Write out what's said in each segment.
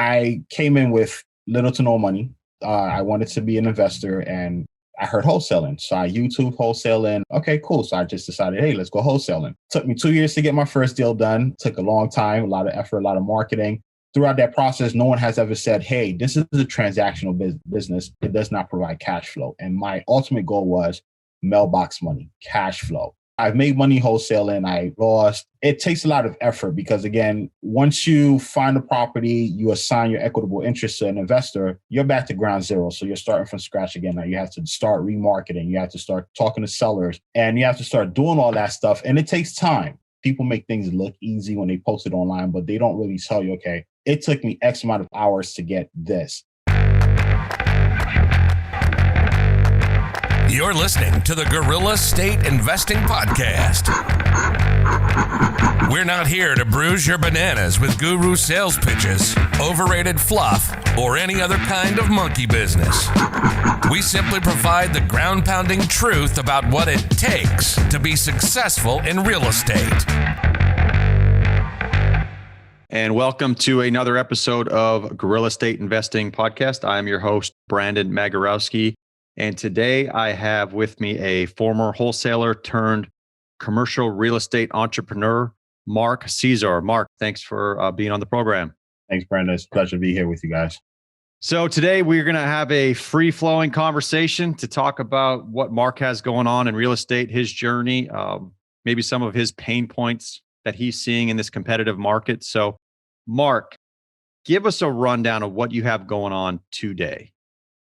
I came in with little to no money. I wanted to be an investor and I heard wholesaling. So I YouTube wholesaling. Okay, cool. So I just decided, hey, let's go wholesaling. Took me 2 years to get my first deal done. Took a long time, a lot of effort, a lot of marketing. Throughout that process, no one has ever said, hey, this is a transactional business. It does not provide cash flow. And my ultimate goal was mailbox money, cash flow. I've made money wholesaling. I lost. It takes a lot of effort because, again, once you find a property, you assign your equitable interest to an investor, you're back to ground zero. So you're starting from scratch again. Now you have to start remarketing. You have to start talking to sellers and you have to start doing all that stuff. And it takes time. People make things look easy when they post it online, but they don't really tell you, okay, it took me X amount of hours to get this. You're listening to the Guerrilla State Investing Podcast. We're not here to bruise your bananas with guru sales pitches, overrated fluff, or any other kind of monkey business. We simply provide the ground-pounding truth about what it takes to be successful in real estate. And welcome to another episode of Guerrilla State Investing Podcast. I'm your host, Brandon Magierowski. And today I have with me a former wholesaler turned commercial real estate entrepreneur, Marc Cesar. Marc, thanks for being on the program. Thanks, Brandon. It's a pleasure to be here with you guys. So today we're going to have a free-flowing conversation to talk about what Marc has going on in real estate, his journey, maybe some of his pain points that he's seeing in this competitive market. So Marc, give us a rundown of what you have going on today.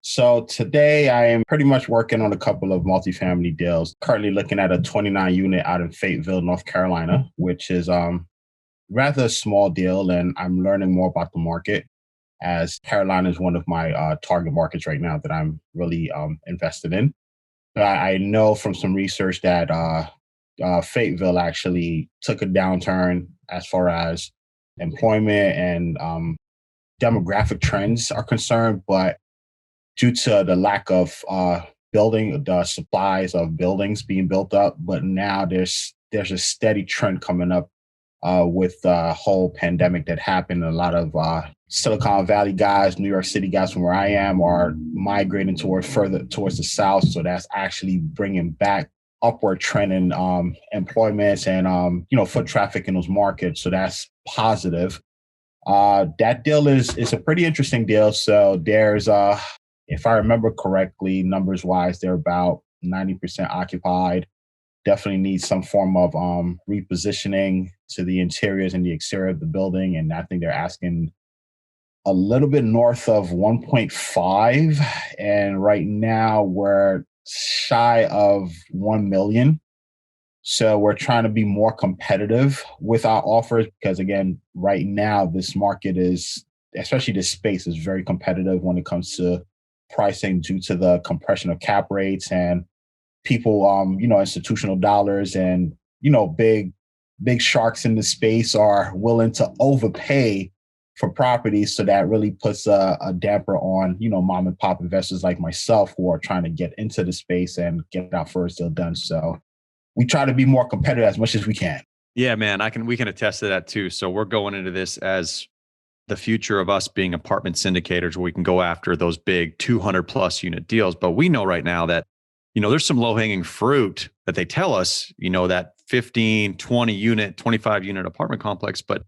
So today I am pretty much working on a couple of multifamily deals. Currently looking at a 29 unit out in Fayetteville, North Carolina, which is rather a small deal. And I'm learning more about the market as Carolina is one of my target markets right now that I'm really invested in. I know from some research that Fayetteville actually took a downturn as far as employment and demographic trends are concerned, but due to the lack of the supplies of buildings being built up, but now there's a steady trend coming up with the whole pandemic that happened. A lot of Silicon Valley guys, New York City guys from where I am are migrating further towards the south. So that's actually bringing back upward trend in employments and foot traffic in those markets. So that's positive. That deal is a pretty interesting deal. So there's if I remember correctly, numbers wise, they're about 90% occupied. Definitely needs some form of repositioning to the interiors and the exterior of the building. And I think they're asking a little bit north of 1.5. And right now we're shy of 1 million. So we're trying to be more competitive with our offers because, again, right now this market is, especially this space, is very competitive when it comes to pricing due to the compression of cap rates and people, institutional dollars and, big sharks in the space are willing to overpay for properties. So that really puts a damper on, mom and pop investors like myself who are trying to get into the space and get our first deal done. So we try to be more competitive as much as we can. Yeah, man, we can attest to that too. So we're going into this as the future of us being apartment syndicators where we can go after those big 200 plus unit deals. But we know right now that, there's some low hanging fruit that they tell us, that 15, 20 unit, 25 unit apartment complex, but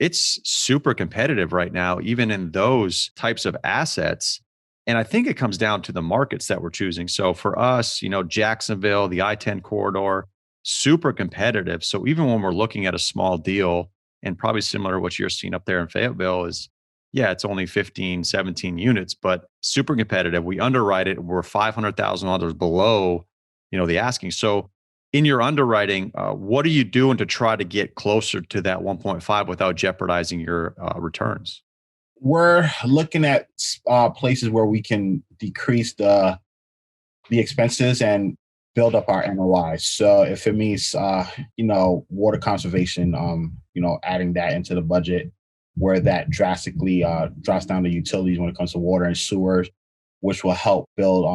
it's super competitive right now, even in those types of assets. And I think it comes down to the markets that we're choosing. So for us, Jacksonville, the I-10 corridor, super competitive. So even when we're looking at a small deal, and probably similar to what you're seeing up there in Fayetteville is, it's only 15, 17 units, but super competitive. We underwrite it. We're $500,000 below, the asking. So in your underwriting, what are you doing to try to get closer to that 1.5 without jeopardizing your returns? We're looking at places where we can decrease the expenses and build up our NOI. So if it means, water conservation, adding that into the budget where that drastically drops down the utilities when it comes to water and sewers, which will help build,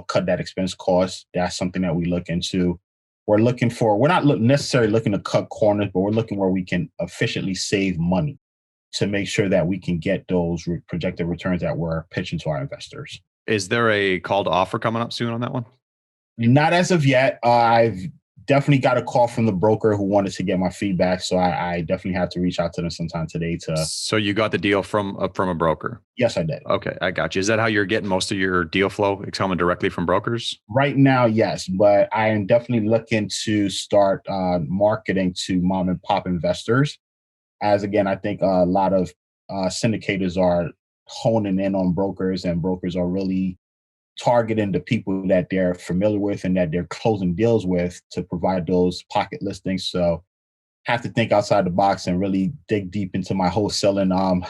cut that expense cost. That's something that we look into. We're not necessarily looking to cut corners, but we're looking where we can efficiently save money. to make sure that we can get those projected returns that we're pitching to our investors. Is there a call to offer coming up soon on that one? Not as of yet. I've definitely got a call from the broker who wanted to get my feedback. So I definitely have to reach out to them sometime today to. So you got the deal from a broker? Yes, I did. Okay, I got you. Is that how you're getting most of your deal flow? It's coming directly from brokers? Right now, yes, but I am definitely looking to start marketing to mom and pop investors. As again, I think a lot of syndicators are honing in on brokers, and brokers are really targeting the people that they're familiar with and that they're closing deals with to provide those pocket listings. So have to think outside the box and really dig deep into my wholesaling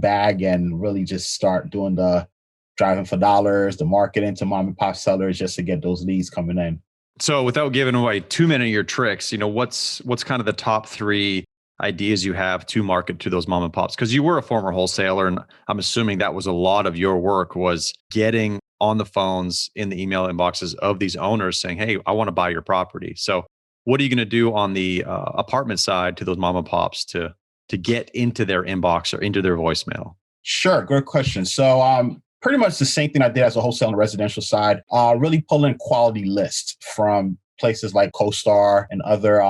bag and really just start doing the driving for dollars, the marketing to mom and pop sellers just to get those leads coming in. So without giving away too many of your tricks, what's kind of the top 3 ideas you have to market to those mom and pops? Because you were a former wholesaler, and I'm assuming that was a lot of your work, was getting on the phones, in the email inboxes of these owners saying, hey, I want to buy your property. So what are you going to do on the apartment side to those mom and pops to get into their inbox or into their voicemail? Sure. Good question. So pretty much the same thing I did as a wholesale and residential side, really pulling quality lists from places like CoStar and other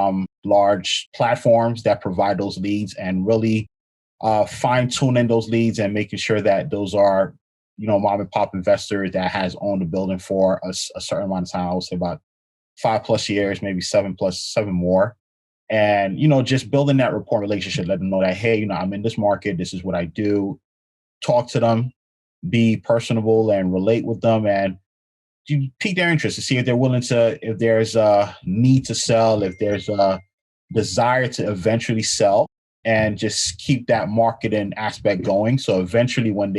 large platforms that provide those leads, and really fine tuning those leads and making sure that those are, mom and pop investors that has owned the building for a certain amount of time. I would say about 5+ years, maybe 7 more. And, just building that rapport relationship, let them know that, hey, I'm in this market. This is what I do. Talk to them, be personable and relate with them, and you pique their interest to see if they're willing to, if there's a need to sell, if there's a desire to eventually sell, and just keep that marketing aspect going. So eventually when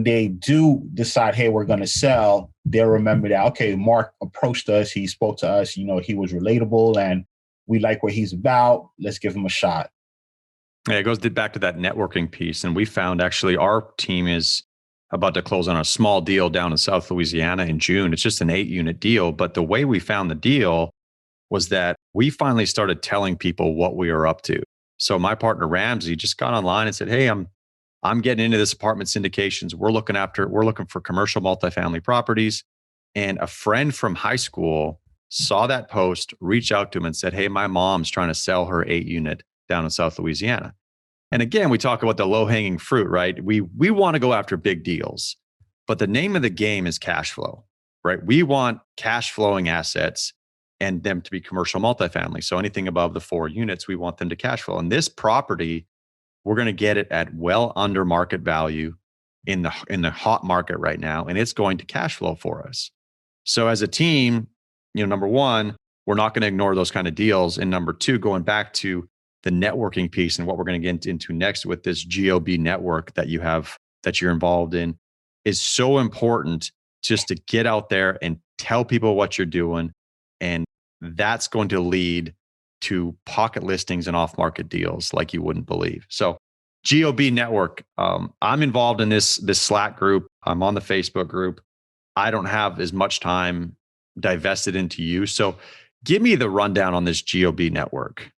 they do decide, hey, we're going to sell, they'll remember that, okay, Mark approached us. He spoke to us, he was relatable and we like what he's about. Let's give him a shot. Yeah, it goes back to that networking piece. And we found actually our team is about to close on a small deal down in South Louisiana in June. It's just an 8-unit deal. But the way we found the deal was that we finally started telling people what we were up to. So my partner Ramsey just got online and said, hey, I'm getting into this apartment syndications. We're looking for commercial multifamily properties. And a friend from high school saw that post, reached out to him and said, hey, my mom's trying to sell her 8-unit down in South Louisiana. And again, we talk about the low-hanging fruit, right? We want to go after big deals, but the name of the game is cash flow, right? We want cash flowing assets and them to be commercial multifamily. So anything above the 4 units, we want them to cash flow. And this property, we're going to get it at well under market value in the hot market right now, and it's going to cash flow for us. So as a team, number one, we're not going to ignore those kind of deals. And number two, going back to the networking piece and what we're going to get into next with this GOB network that you're involved in, is so important, just to get out there and tell people what you're doing. And that's going to lead to pocket listings and off-market deals like you wouldn't believe. So GOB network, I'm involved in this Slack group. I'm on the Facebook group. I don't have as much time divested into you. So give me the rundown on this GOB network.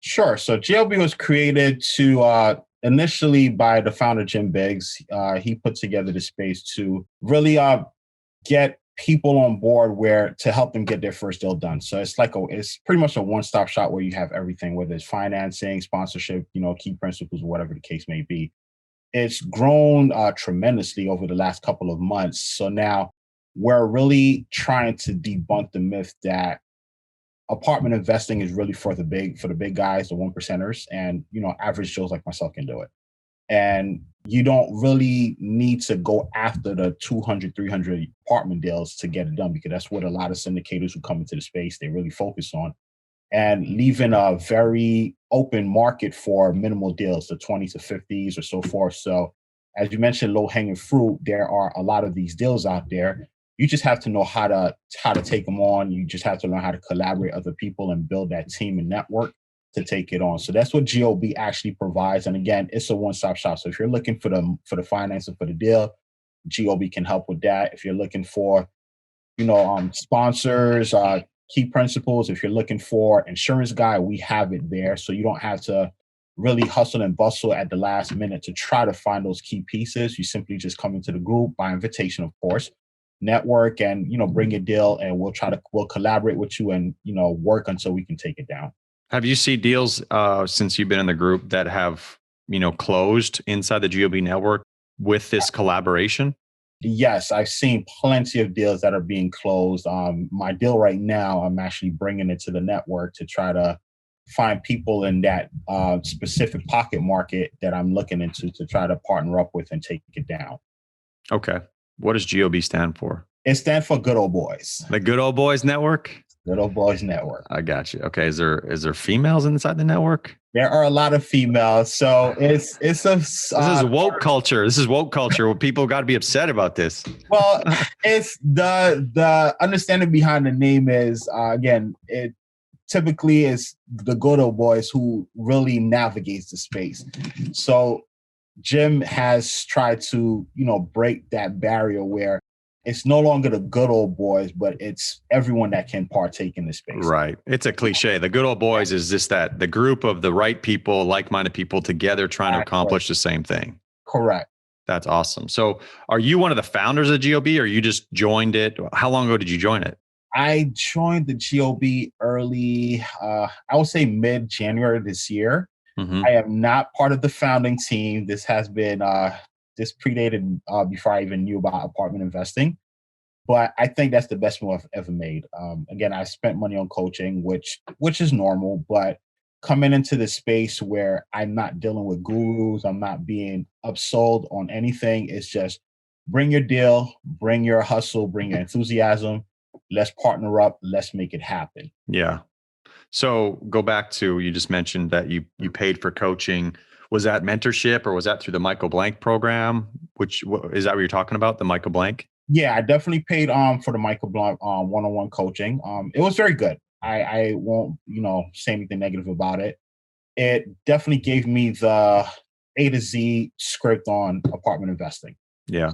Sure. So GOB was created to initially by the founder, Jim Biggs. He put together the space to really get people on board to help them get their first deal done. So it's pretty much a one-stop shop where you have everything, whether it's financing, sponsorship, key principles, whatever the case may be. It's grown tremendously over the last couple of months. So now we're really trying to debunk the myth that apartment investing is really for the big guys, the 1%ers, and average Joes like myself can do it. And you don't really need to go after the 200, 300 apartment deals to get it done, because that's what a lot of syndicators who come into the space, they really focus on, and leaving a very open market for minimal deals, the 20s to 50s or so forth. So as you mentioned, low hanging fruit, there are a lot of these deals out there. You just have to know how to take them on. You just have to learn how to collaborate with other people and build that team and network to take it on. So that's what GOB actually provides. And again, it's a one-stop shop. So if you're looking for the financing for the deal, GOB can help with that. If you're looking for, sponsors, key principles, if you're looking for insurance guy, we have it there. So you don't have to really hustle and bustle at the last minute to try to find those key pieces. You simply just come into the group by invitation, of course, network and, bring your deal, and we'll collaborate with you and, work until we can take it down. Have you seen deals since you've been in the group that have, closed inside the GOB network with this collaboration? Yes, I've seen plenty of deals that are being closed. My deal right now, I'm actually bringing it to the network to try to find people in that specific pocket market that I'm looking into to try to partner up with and take it down. Okay. What does GOB stand for? It stands for Good Old Boys. The Good Old Boys Network? Good Old Boys Network. I got you. Okay. Is there females inside the network? There are a lot of females. So it's this is woke culture. This is woke culture where people got to be upset about this. Well, it's the understanding behind the name is, again, it typically is the good old boys who really navigates the space. So Jim has tried to, break that barrier where it's no longer the good old boys, but it's everyone that can partake in the space. Right. It's a cliche. The good old boys is just that the group of the right people, like-minded people together trying to accomplish the same thing. Correct. That's awesome. So are you one of the founders of GOB or you just joined it? How long ago did you join it? I joined the GOB early, I would say mid-January this year. Mm-hmm. I am not part of the founding team. This has been, this predated before I even knew about apartment investing. But I think that's the best move I've ever made. Again, I spent money on coaching, which is normal, but coming into this space where I'm not dealing with gurus, I'm not being upsold on anything. It's just bring your deal, bring your hustle, bring your enthusiasm. Let's partner up. Let's make it happen. Yeah. So go back to, you just mentioned that you paid for coaching. Was that mentorship or was that through the Michael Blank program? Is that what you're talking about? The Michael Blank? Yeah, I definitely paid for the Michael Blank one-on-one coaching. It was very good. I won't, say anything negative about it. It definitely gave me the A to Z script on apartment investing. Yeah.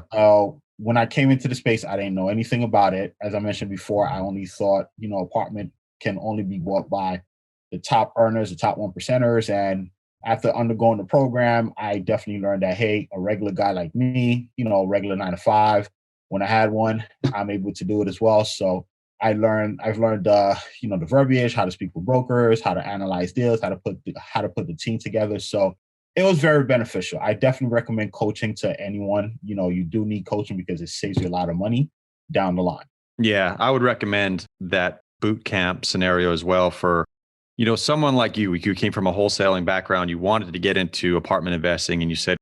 When I came into the space, I didn't know anything about it. As I mentioned before, I only thought, apartment can only be bought by the top earners, the top 1%ers. And after undergoing the program, I definitely learned that, hey, a regular guy like me, regular 9 to 5, when I had one, I'm able to do it as well. So I've learned, the verbiage, how to speak with brokers, how to analyze deals, how to put the team together. So it was very beneficial. I definitely recommend coaching to anyone. You do need coaching because it saves you a lot of money down the line. Yeah, I would recommend that boot camp scenario as well for, someone like you came from a wholesaling background, you wanted to get into apartment investing and you said,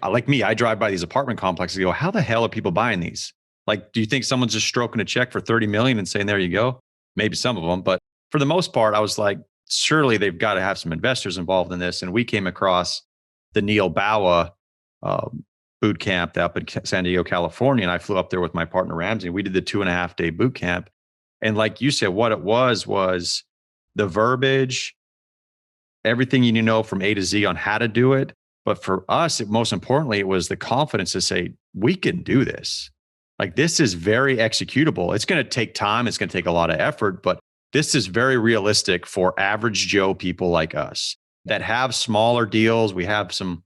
like me, I drive by these apartment complexes and go, how the hell are people buying these? Like, do you think someone's just stroking a check for 30 million and saying, there you go? Maybe some of them, but for the most part, I was like, surely they've got to have some investors involved in this. And we came across the Neil Bawa boot camp up in San Diego, California. And I flew up there with my partner, Ramsey. We did the 2.5-day boot camp. And like you said, what it was the verbiage, everything you need to know from A to Z on how to do it. But for us, most importantly, it was the confidence to say, we can do this. Like, this is very executable. It's going to take time. It's going to take a lot of effort, but this is very realistic for average Joe people like us that have smaller deals. We have some,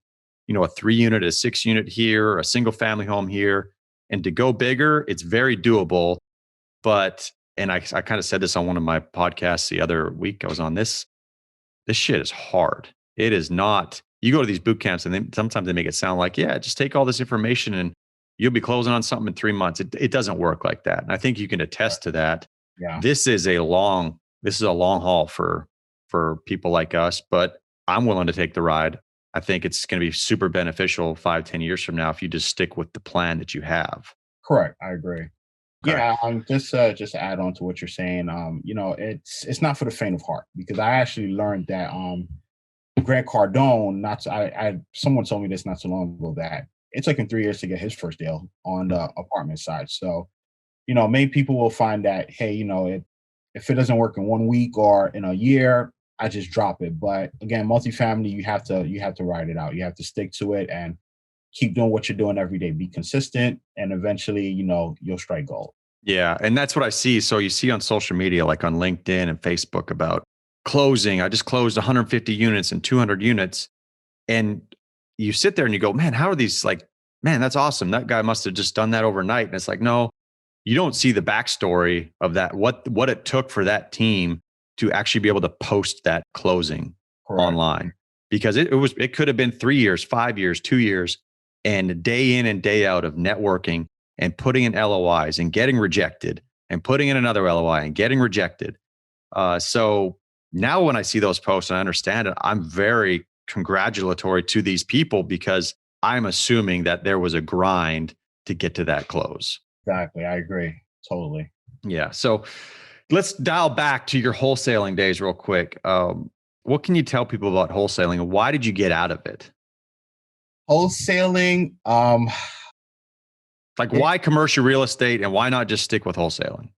a 3-unit, a 6-unit here, a single family home here. And to go bigger, it's very doable. But, and I kind of said this on one of my podcasts the other week, I was on this shit is hard. It is not. You go to these boot camps and sometimes they make it sound like, yeah, just take all this information and you'll be closing on something in 3 months. It doesn't work like that. And I think you can attest to that. Yeah. This is a long haul for people like us, but I'm willing to take the ride. I think it's going to be super beneficial 5-10 years from now if you just stick with the plan that you have. Correct. I agree. Okay. Yeah. Just to add on to what you're saying, it's not for the faint of heart, because I actually learned that Grant Cardone, someone told me this not so long ago, that it took him 3 years to get his first deal on the apartment side. So, many people will find that, hey, if it doesn't work in 1 week or in a year, I just drop it. But again, multifamily, you have to ride it out. You have to stick to it and keep doing what you're doing every day. Be consistent, and eventually, you'll strike gold. Yeah, and that's what I see. So you see on social media, like on LinkedIn and Facebook, about closing. I just closed 150 units and 200 units. And you sit there and you go, man, how are these like, man, that's awesome. That guy must have just done that overnight. And it's like, no, you don't see the backstory of that, what it took for that team to actually be able to post that closing online, because it could have been 3 years, 5 years, 2 years, and day in and day out of networking and putting in LOIs and getting rejected and putting in another LOI and getting rejected. So now when I see those posts and I understand it, I'm very congratulatory to these people, because I'm assuming that there was a grind to get to that close. Exactly. I agree. Totally. Yeah. So let's dial back to your wholesaling days real quick. What can you tell people about wholesaling, and why did you get out of it? Wholesaling, like why commercial real estate, and why not just stick with wholesaling?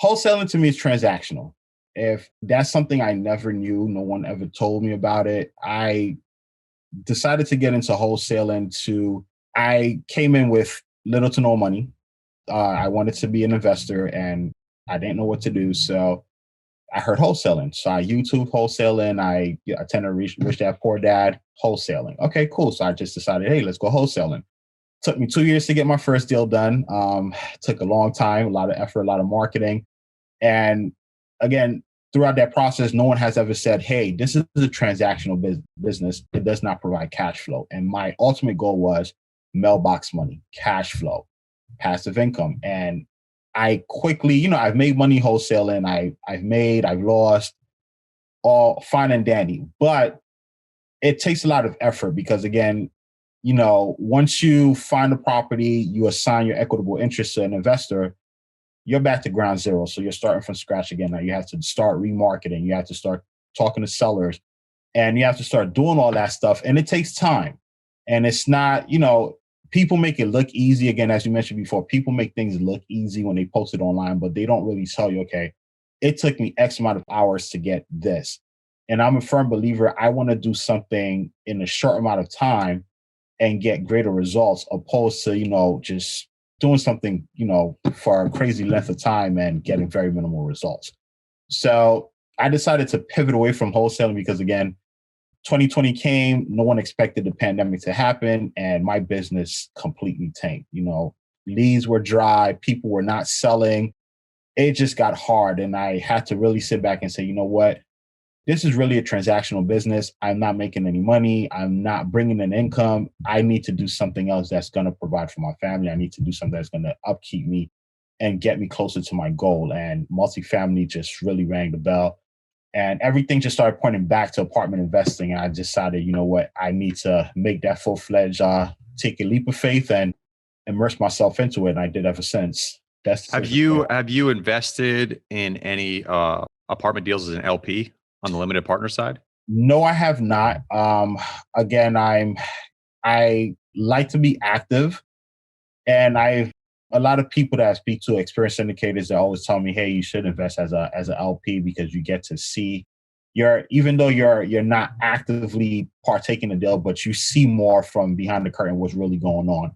Wholesaling to me is transactional. If that's something I never knew, no one ever told me about it, I decided to get into wholesaling. I came in with little to no money. I wanted to be an investor and I didn't know what to do. So I heard wholesaling. So I YouTube wholesaling. I attended Rich Dad Poor Dad wholesaling. Okay, cool. So I just decided, hey, let's go wholesaling. Took me 2 years to get my first deal done. Took a long time, a lot of effort, a lot of marketing. And again, throughout that process, no one has ever said, hey, this is a transactional business. It does not provide cash flow. And my ultimate goal was mailbox money, cash flow, passive income. And I quickly, I've made money wholesaling. I've lost, all fine and dandy. But it takes a lot of effort because, again, once you find a property, you assign your equitable interest to an investor, you're back to ground zero. So you're starting from scratch again. Now you have to start remarketing. You have to start talking to sellers, and you have to start doing all that stuff. And it takes time. And it's not, people make it look easy. Again, as you mentioned before, people make things look easy when they post it online, but they don't really tell you, okay, it took me X amount of hours to get this. And I'm a firm believer, I want to do something in a short amount of time and get greater results, opposed to, just doing something, for a crazy length of time and getting very minimal results. So I decided to pivot away from wholesaling because, again, 2020 came, no one expected the pandemic to happen, and my business completely tanked. Leads were dry, people were not selling. It just got hard, and I had to really sit back and say, you know what? This is really a transactional business. I'm not making any money. I'm not bringing in income. I need to do something else that's going to provide for my family. I need to do something that's going to upkeep me and get me closer to my goal. And multifamily just really rang the bell. And everything just started pointing back to apartment investing. And I decided, you know what, I need to make that full-fledged, take a leap of faith and immerse myself into it. And I did ever since. Have you invested in any apartment deals as an LP on the limited partner side? No, I have not. Again, I like to be active, and a lot of people that I speak to, experienced syndicators, they always tell me, hey, you should invest as an LP because you get to see even though you're not actively partaking in the deal, but you see more from behind the curtain what's really going on.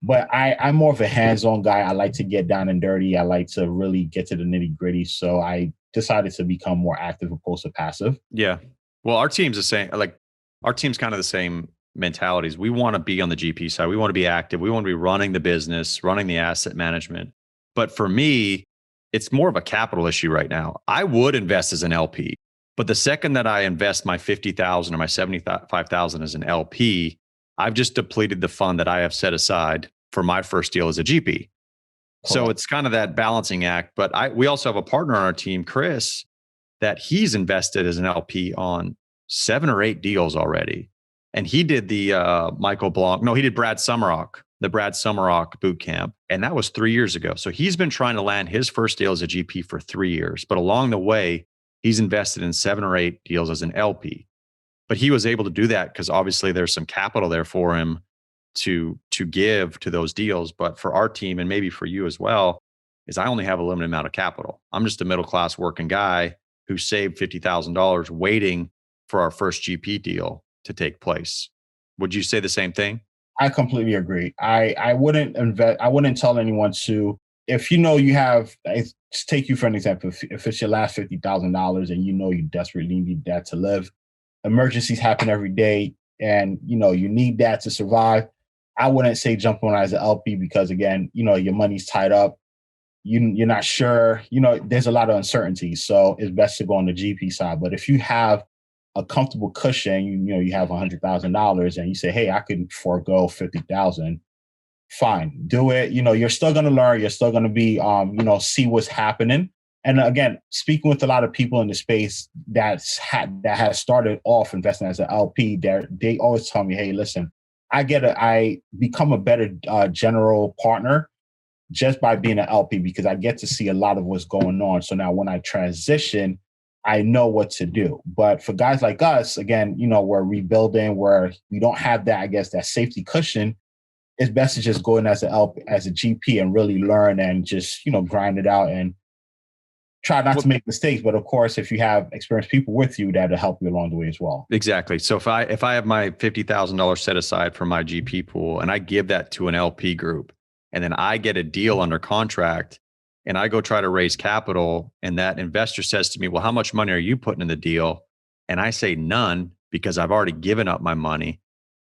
But I'm more of a hands-on guy. I like to get down and dirty. I like to really get to the nitty-gritty. So I decided to become more active opposed to passive. Yeah. Well, our team's the same. Like our team's kind of the same mentalities. We want to be on the GP side. We want to be active. We want to be running the business, running the asset management. But for me, it's more of a capital issue right now. I would invest as an LP, but the second that I invest my $50,000 or my $75,000 as an LP, I've just depleted the fund that I have set aside for my first deal as a GP. Correct. So it's kind of that balancing act. But we also have a partner on our team, Chris, that he's invested as an LP on 7 or 8 deals already. And he did the he did Brad Summerrock, the Brad Summerrock boot camp. And that was 3 years ago. So he's been trying to land his first deal as a GP for 3 years. But along the way, he's invested in 7 or 8 deals as an LP. But he was able to do that because obviously there's some capital there for him to give to those deals. But for our team, and maybe for you as well, is I only have a limited amount of capital. I'm just a middle-class working guy who saved $50,000 waiting for our first GP deal to take place. Would you say the same thing? I completely agree. I wouldn't invest. I wouldn't tell anyone to if you know you have, just take you for an example, if it's your last $50,000 and you know you desperately need that to live, emergencies happen every day, and you know you need that to survive. I wouldn't say jump on as an LP because again, you know, your money's tied up. You're not sure, you know, there's a lot of uncertainty. So it's best to go on the GP side. But if you have a comfortable cushion, you know, you have $100,000 and you say, hey, I could forego 50,000. Fine, do it. You know, you're still going to learn. You're still going to be, you know, see what's happening. And again, speaking with a lot of people in the space that has started off investing as an LP, they always tell me, hey, listen, I become a better general partner just by being an LP because I get to see a lot of what's going on. So now when I transition, I know what to do. But for guys like us, again, you know, we're rebuilding, where we don't have that, I guess, that safety cushion. It's best to just go in as an LP, as a GP, and really learn and just, you know, grind it out and try not to make mistakes. But of course, if you have experienced people with you, that'll help you along the way as well. Exactly. So if I have my $50,000 set aside for my GP pool and I give that to an LP group, and then I get a deal under contract and I go try to raise capital, and that investor says to me, well, how much money are you putting in the deal? And I say none because I've already given up my money.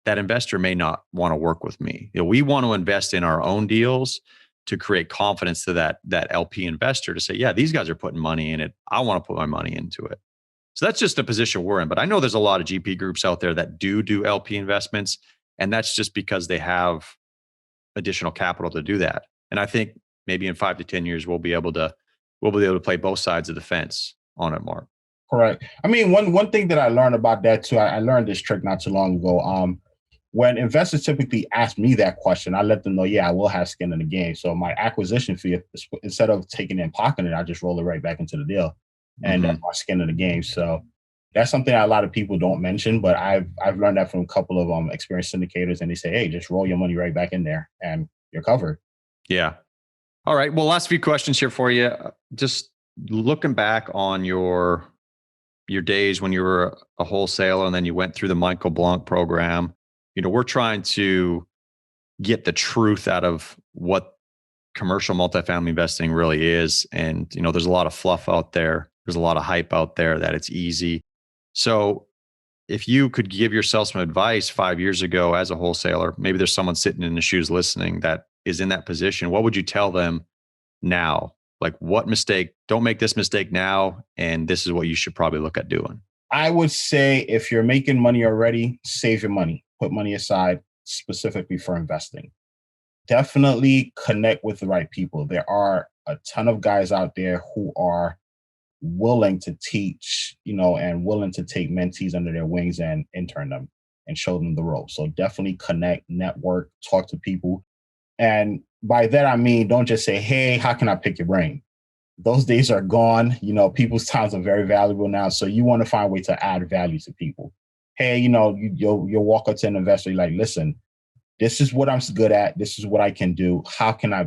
That investor may not want to work with me. You know, we want to invest in our own deals to create confidence to that LP investor to say, yeah, these guys are putting money in it. I want to put my money into it. So that's just the position we're in. But I know there's a lot of GP groups out there that do LP investments. And that's just because they have additional capital to do that. And I think maybe in 5 to 10 years, we'll be able to play both sides of the fence on it, Mark. Correct. I mean, one thing that I learned about that too, I learned this trick not too long ago. When investors typically ask me that question, I let them know, yeah, I will have skin in the game. So my acquisition fee, instead of taking it and pocketing it, I just roll it right back into the deal. And that's my skin in the game. So that's something that a lot of people don't mention, but I've learned that from a couple of experienced syndicators, and they say, hey, just roll your money right back in there and you're covered. Yeah. All right. Well, last few questions here for you. Just looking back on your days when you were a wholesaler and then you went through the Michael Blanc program. You know, we're trying to get the truth out of what commercial multifamily investing really is. And, you know, there's a lot of fluff out there. There's a lot of hype out there that it's easy. So if you could give yourself some advice 5 years ago as a wholesaler, maybe there's someone sitting in the shoes listening that is in that position. What would you tell them now? Like, what mistake? Don't make this mistake now. And this is what you should probably look at doing. I would say if you're making money already, save your money. Put money aside specifically for investing. Definitely connect with the right people. There are a ton of guys out there who are willing to teach, you know, and willing to take mentees under their wings and intern them and show them the ropes. So definitely connect, network, talk to people. And by that, I mean, don't just say, hey, how can I pick your brain? Those days are gone. You know, people's times are very valuable now. So you want to find a way to add value to people. Hey, you know, you'll walk up to an investor, you're like, listen, this is what I'm good at. This is what I can do. How can I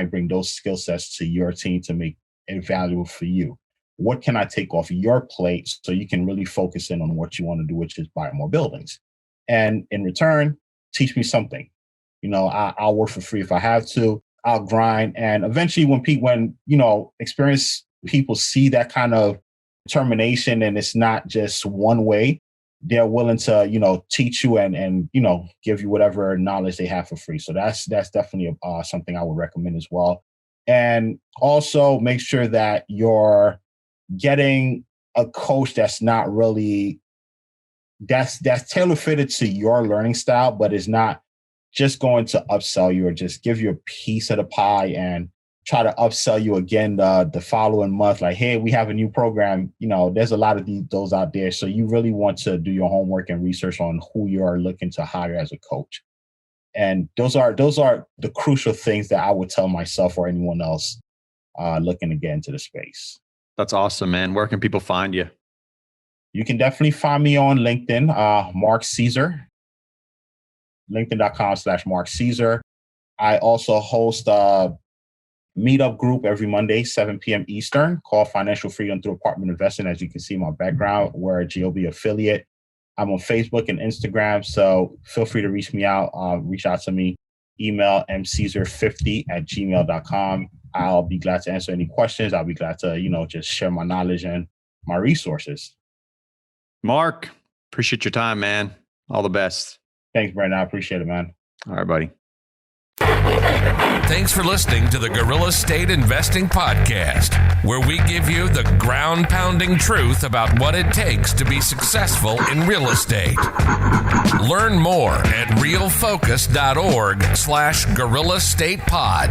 bring those skill sets to your team to make it valuable for you? What can I take off your plate so you can really focus in on what you want to do, which is buy more buildings? And in return, teach me something. You know, I'll work for free if I have to. I'll grind. And eventually when you know, experienced people see that kind of determination and it's not just one way, they're willing to, you know, teach you and you know, give you whatever knowledge they have for free. So that's definitely something I would recommend as well. And also make sure that you're getting a coach that's not really, that's tailor fitted to your learning style, but is not just going to upsell you or just give you a piece of the pie and try to upsell you again the following month. Like, hey, we have a new program. You know, there's a lot of those out there. So you really want to do your homework and research on who you are looking to hire as a coach. And those are the crucial things that I would tell myself or anyone else looking to get into the space. That's awesome, man. Where can people find you? You can definitely find me on LinkedIn, Marc Cesar, linkedin.com/Marc Cesar. I also host a meetup group every Monday, 7 p.m. Eastern, called Financial Freedom Through Apartment Investing. As you can see in my background, we're a GOB affiliate. I'm on Facebook and Instagram, so feel free to reach me out. Reach out to me. Email mcesar50@gmail.com. I'll be glad to answer any questions. I'll be glad to, just share my knowledge and my resources. Mark, appreciate your time, man. All the best. Thanks, Brandon. I appreciate it, man. All right, buddy. Thanks for listening to the Gorilla State Investing Podcast, where we give you the ground-pounding truth about what it takes to be successful in real estate. Learn more at realfocus.org/Gorilla State Pod.